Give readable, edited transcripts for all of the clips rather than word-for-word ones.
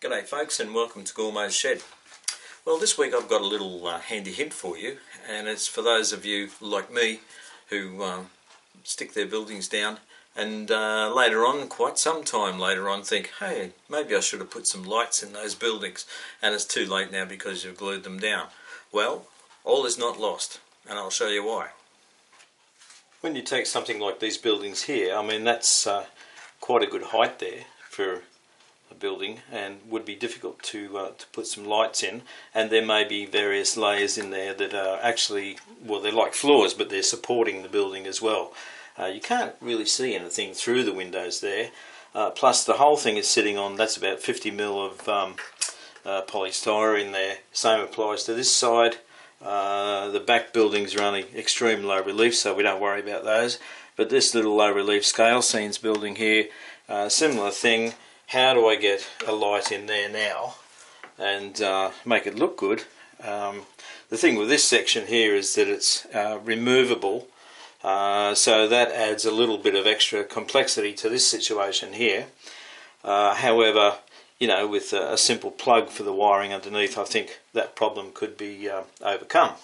G'day folks, and welcome to Gormo's Shed. Well, this week I've got a little handy hint for you, and it's for those of you like me who stick their buildings down and later on, quite some time later on, think, hey, maybe I should have put some lights in those buildings, and it's too late now because you've glued them down. Well, all is not lost, and I'll show you why. When you take something like these buildings here, I mean that's quite a good height there for a building, and would be difficult to put some lights in, and there may be various layers in there that are actually, well, they're like floors but they're supporting the building as well. You can't really see anything through the windows there, plus the whole thing is sitting on, that's about 50 mil of polystyrene there. Same applies to this side. The back buildings are only extreme low relief, so we don't worry about those, but this little low relief scale scenes building here, similar thing. How do I get a light in there now and make it look good? The thing with this section here is that it's removable, so that adds a little bit of extra complexity to this situation here. However, you know, with a simple plug for the wiring underneath, I think that problem could be overcome.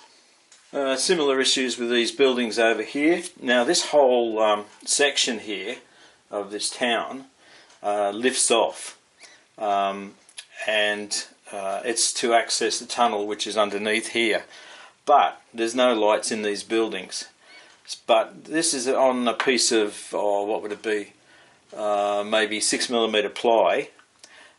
Similar issues with these buildings over here. Now this whole section here of this town lifts off, and it's to access the tunnel which is underneath here, but there's no lights in these buildings. But this is on a piece of, oh, what would it be, maybe 6mm ply,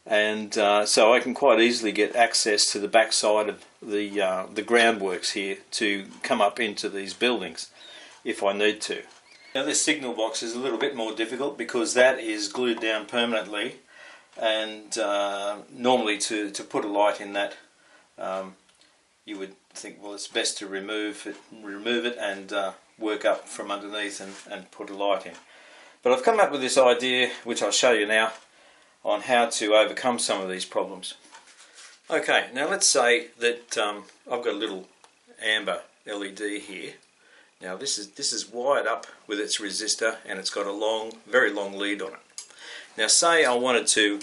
and so I can quite easily get access to the back side of the groundworks here to come up into these buildings if I need to. Now this signal box is a little bit more difficult because that is glued down permanently, and normally to put a light in that, you would think, well, it's best to remove it and work up from underneath and put a light in. But I've come up with this idea, which I'll show you now, on how to overcome some of these problems. Okay, now let's say that I've got a little amber LED here. Now this is wired up with its resistor, and it's got a very long lead on it. Now say I wanted to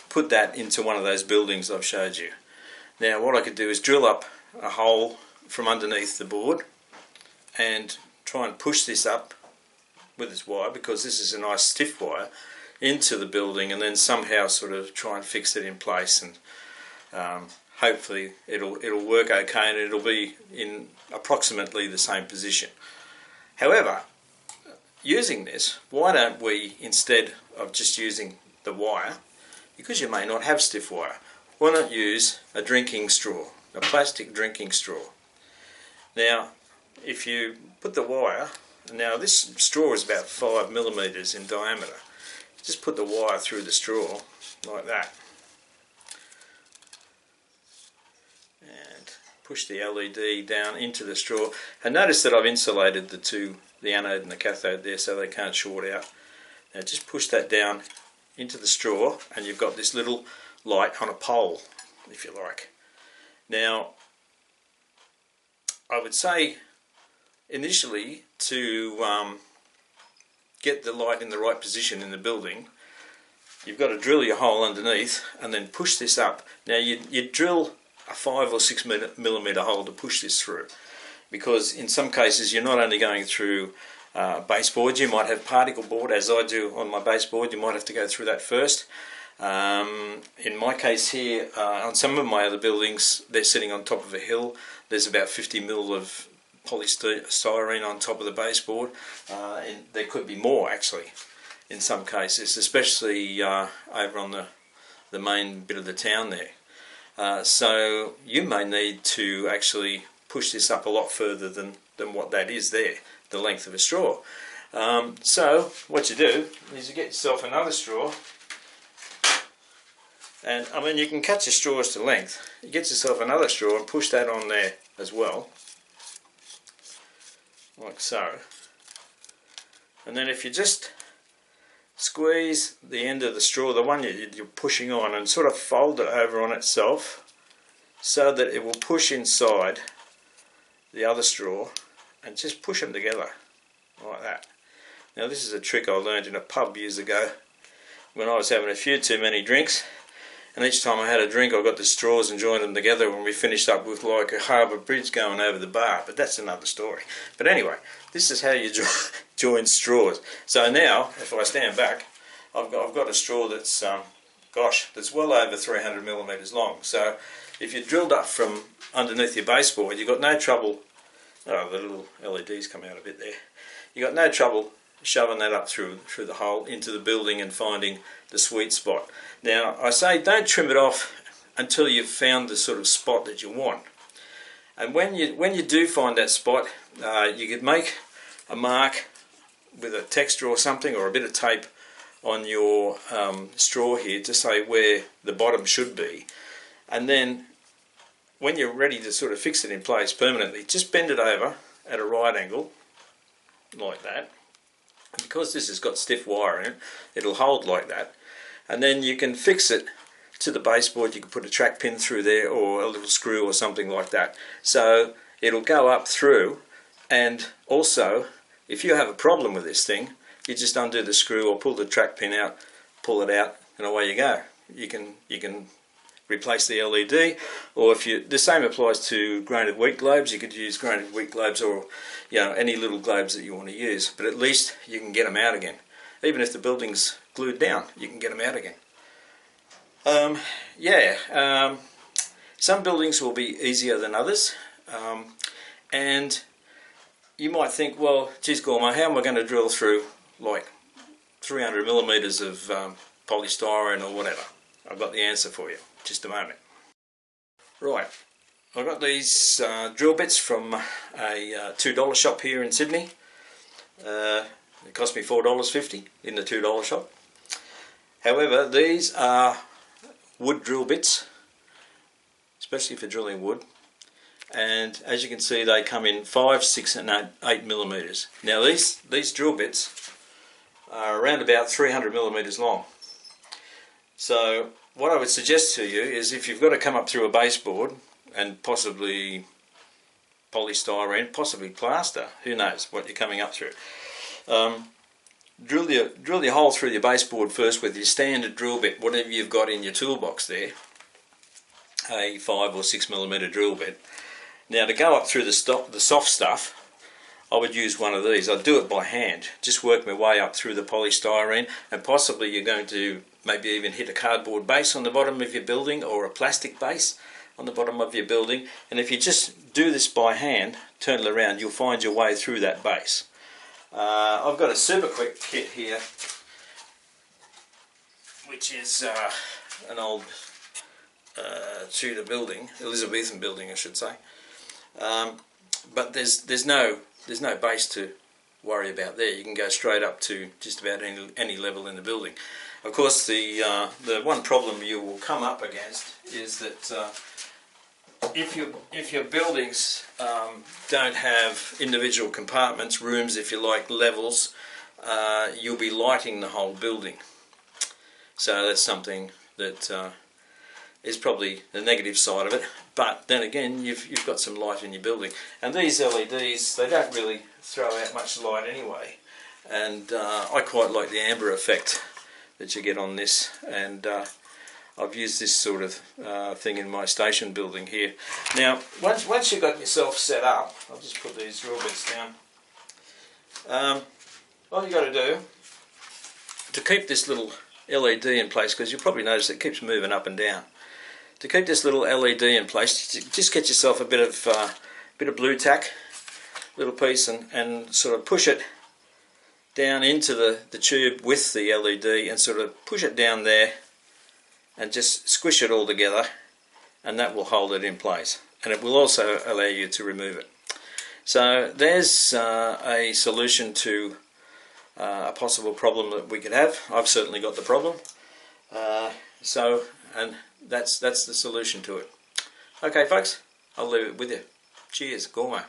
put that into one of those buildings I've showed you. Now what I could do is drill up a hole from underneath the board and try and push this up with this wire, because this is a nice stiff wire, into the building, and then somehow sort of try and fix it in place, and hopefully it'll work okay, and it'll be in approximately the same position. However, using this, why don't we, instead of just using the wire, because you may not have stiff wire, why not use a drinking straw, a plastic drinking straw. Now if you put the wire, now this straw is about 5mm in diameter, just put the wire through the straw like that, and push the LED down into the straw, and notice that I've insulated the anode and the cathode there so they can't short out. Now just push that down into the straw, and you've got this little light on a pole, if you like. Now I would say initially, to get the light in the right position in the building, you've got to drill your hole underneath and then push this up. Now you drill a 5 or 6mm hole to push this through, because in some cases you're not only going through baseboards, you might have particle board, as I do on my baseboard. You might have to go through that first. In my case here, on some of my other buildings, they're sitting on top of a hill. There's about 50mm of polystyrene on top of the baseboard, and there could be more actually in some cases, especially over on the main bit of the town there. So you may need to actually push this up a lot further than what that is there, the length of a straw. So what you do is you get yourself another straw, and I mean you can cut your straws to length. You get yourself another straw and push that on there as well, like so. And then if you just squeeze the end of the straw, the one you're pushing on, and sort of fold it over on itself so that it will push inside the other straw, and just push them together like that. Now this is a trick I learned in a pub years ago when I was having a few too many drinks, and each time I had a drink I got the straws and joined them together, and we finished up with like a harbour bridge going over the bar, but that's another story. But anyway, this is how you join straws. So now, if I stand back, I've got a straw that's, that's well over 300 millimetres long. So if you drilled up from underneath your baseboard, you've got no trouble. Oh, the little LEDs come out a bit there. You've got no trouble shoving that up through the hole into the building and finding the sweet spot. Now, I say don't trim it off until you've found the sort of spot that you want. And when you do find that spot, you could make a mark with a texture or something, or a bit of tape on your straw here to say where the bottom should be. And then when you're ready to sort of fix it in place permanently, just bend it over at a right angle, like that. And because this has got stiff wire in it, it'll hold like that. And then you can fix it to the baseboard. You can put a track pin through there, or a little screw or something like that. So it'll go up through, and also if you have a problem with this thing, you just undo the screw or pull the track pin out, pull it out, and away you go. You can replace the LED, or if you, the same applies to grained wheat globes. You could use grained wheat globes, or any little globes that you want to use, but at least you can get them out again. Even if the building's glued down, you can get them out again. Some buildings will be easier than others, and you might think, well, geez, Gormo, how am I going to drill through like 300 millimetres of polystyrene or whatever? I've got the answer for you. Just a moment. Right, I got these drill bits from a $2 shop here in Sydney. It cost me $4.50 in the $2 shop. However, these are wood drill bits, especially for drilling wood. And as you can see, they come in 5, 6 and 8 millimetres. Now these drill bits are around about 300 millimetres long. So what I would suggest to you is, if you've got to come up through a baseboard, and possibly polystyrene, possibly plaster, who knows what you're coming up through, drill your hole through your baseboard first with your standard drill bit, whatever you've got in your toolbox there, a 5 or 6 millimetre drill bit. Now to go up through the soft stuff, I would use one of these. I'd do it by hand, just work my way up through the polystyrene, and possibly you're going to maybe even hit a cardboard base on the bottom of your building, or a plastic base on the bottom of your building. And if you just do this by hand, turn it around, you'll find your way through that base. I've got a super quick kit here, which is an old Tudor building, Elizabethan building I should say, but there's no base to worry about there. You can go straight up to just about any level in the building. Of course, the one problem you will come up against is that if your buildings don't have individual compartments, rooms if you like, levels, you'll be lighting the whole building. So that's something that is probably the negative side of it. But then again, you've got some light in your building, and these LEDs, they don't really throw out much light anyway. And I quite like the amber effect that you get on this, and I've used this sort of thing in my station building here. Now, once you've got yourself set up, I'll just put these drill bits down. All you've got to do to keep this little LED in place, because you'll probably notice it keeps moving up and down. To keep this little LED in place, just get yourself a bit of blue tack, little piece, and sort of push it down into the tube with the LED, and sort of push it down there and just squish it all together, and that will hold it in place, and it will also allow you to remove it. So there's a solution to a possible problem that we could have. I've certainly got the problem, and that's the solution to it. Okay folks, I'll leave it with you. Cheers, Gormo.